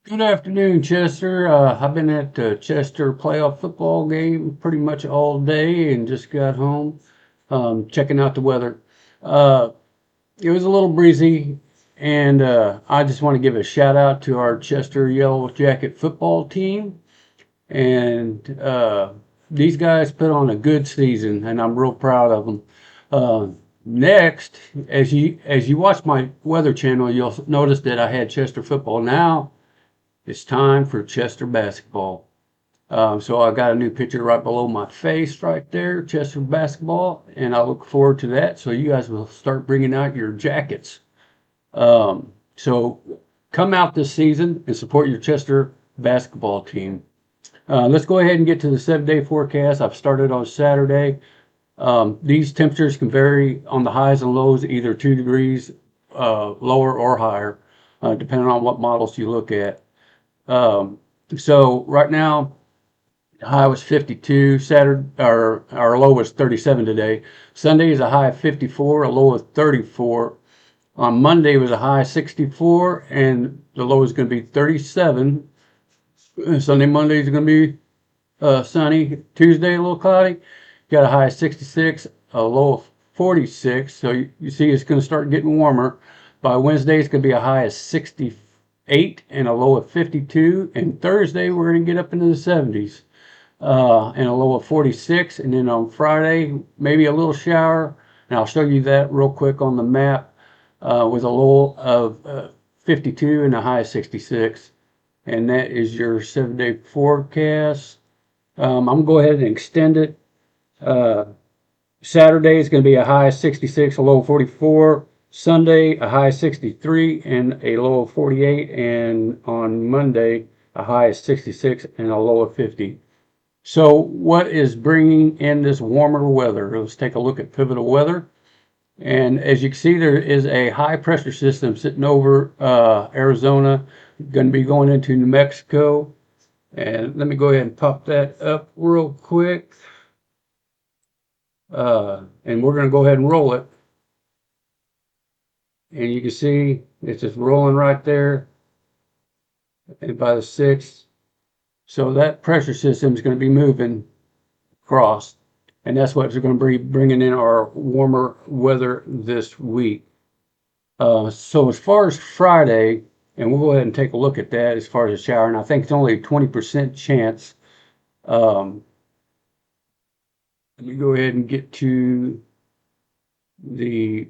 Good afternoon, Chester. I've been at the Chester playoff football game pretty much all day and just got home, checking out the weather. Uh, it was a little breezy, and I just want to give a shout out to our Chester Yellow Jacket football team. And these guys put on a good season, and I'm real proud of them. Uh, Next, as you watch my weather channel, you'll notice that I had Chester football. Now it's time for Chester basketball. So I got a new picture right below my face right there, Chester basketball, and I look forward to that. So you guys will start bringing out your jackets. So come out this season and support your Chester basketball team. Let's go ahead and get to the 7-day forecast. I've started on Saturday. These temperatures can vary on the highs and lows, either 2 degrees lower or higher, depending on what models you look at. Um, so right now, high was 52. Saturday, our low was 37 today. Sunday is a high of 54, a low of 34. On Monday was a high of 64, and the low is going to be 37. Sunday, Monday is going to be sunny. Tuesday, a little cloudy. Got a high of 66, a low of 46. So you see it's going to start getting warmer. By Wednesday, it's going to be a high of 68 and a low of 52. And Thursday, we're going to get up into the 70s and a low of 46. And then on Friday, maybe a little shower. And I'll show you that real quick on the map with a low of 52 and a high of 66. And that is your 7-day forecast. I'm going to go ahead and extend it. Uh, Saturday is going to be a high of 66, a low of 44. Sunday, a high of 63 and a low of 48. And on Monday, a high of 66 and a low of 50. So what is bringing in this warmer weather? Let's take a look at pivotal weather. And as you can see, there is a high pressure system sitting over Arizona, going to be going into New Mexico. And let me go ahead and pop that up real quick. And we're going to go ahead and roll it. And you can see it's just rolling right there and by the 6th. So that pressure system is going to be moving across. And that's what's going to be bringing in our warmer weather this week. So as far as Friday, and we'll go ahead and take a look at that as far as the shower, and I think it's only a 20% chance. Um, Let me go ahead and get to the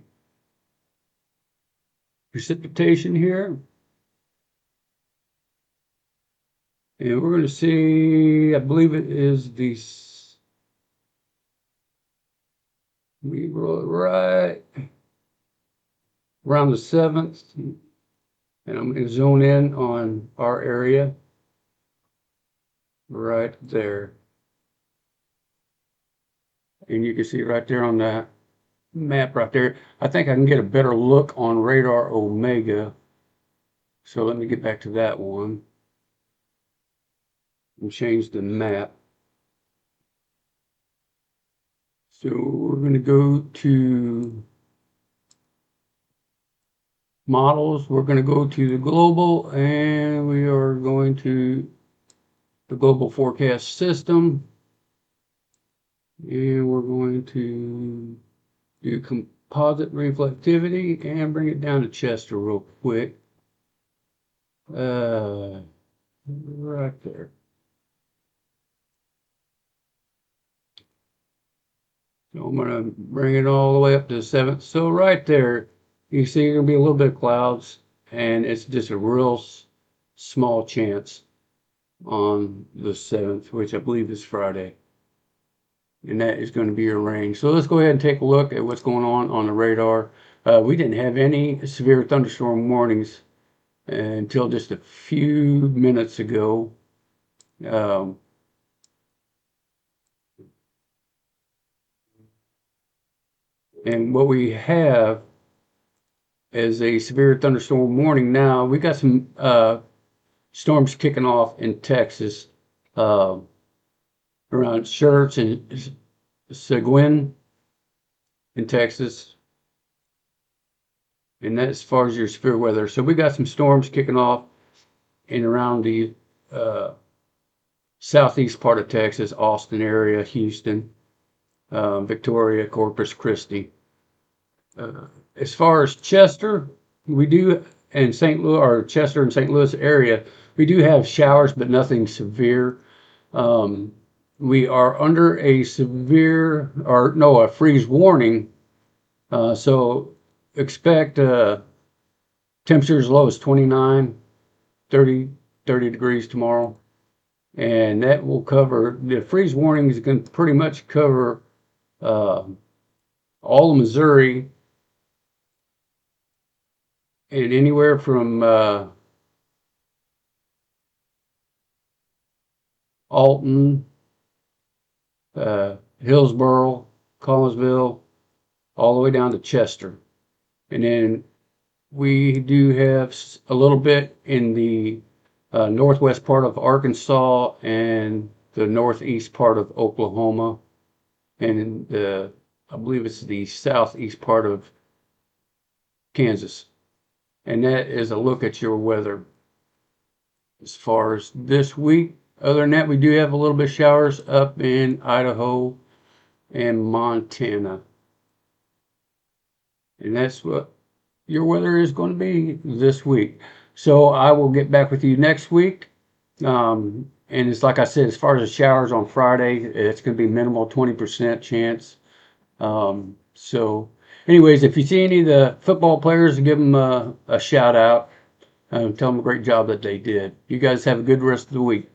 precipitation here. And we're going to see, I believe it is we roll it right around the 7th. And I'm going to zone in on our area right there. And you can see right there on that map right there. I think I can get a better look on radar Omega. So let me get back to that one and change the map. So we're going to go to models. We're going to go to the global, and we are going to the global forecast system. And we're going to do composite reflectivity and bring it down to Chester real quick. Right there. So I'm going to bring it all the way up to the 7th. So right there, you see there'll be a little bit of clouds, and it's just a real small chance on the 7th, which I believe is Friday. And that is going to be your range. So let's go ahead and take a look at what's going on the radar. We didn't have any severe thunderstorm warnings until just a few minutes ago. And what we have is a severe thunderstorm warning now. We got some storms kicking off in Texas around Schertz and Seguin in Texas. And that's as far as your severe weather. So we got some storms kicking off in around the uh, southeast part of Texas, Austin area, Houston, Victoria, Corpus Christi. Uh, as far as Chester, we do, and St. Louis, or Chester and St. Louis area, we do have showers, but nothing severe. Um, we are under a severe, or no, a freeze warning. So expect temperatures as low as 29, 30, 30 degrees tomorrow. And that will cover, the freeze warning is going to pretty much cover uh, all of Missouri and anywhere from Alton, Hillsboro, Collinsville, all the way down to Chester. And then we do have a little bit in the northwest part of Arkansas and the northeast part of Oklahoma, and in the, I believe it's the southeast part of Kansas. And that is a look at your weather as far as this week. Other than that, we do have a little bit of showers up in Idaho and Montana. And that's what your weather is going to be this week. So I will get back with you next week. And it's like I said, as far as the showers on Friday, it's going to be minimal, 20% chance. So anyways, if you see any of the football players, give them a shout out. Tell them a great job that they did. You guys have a good rest of the week.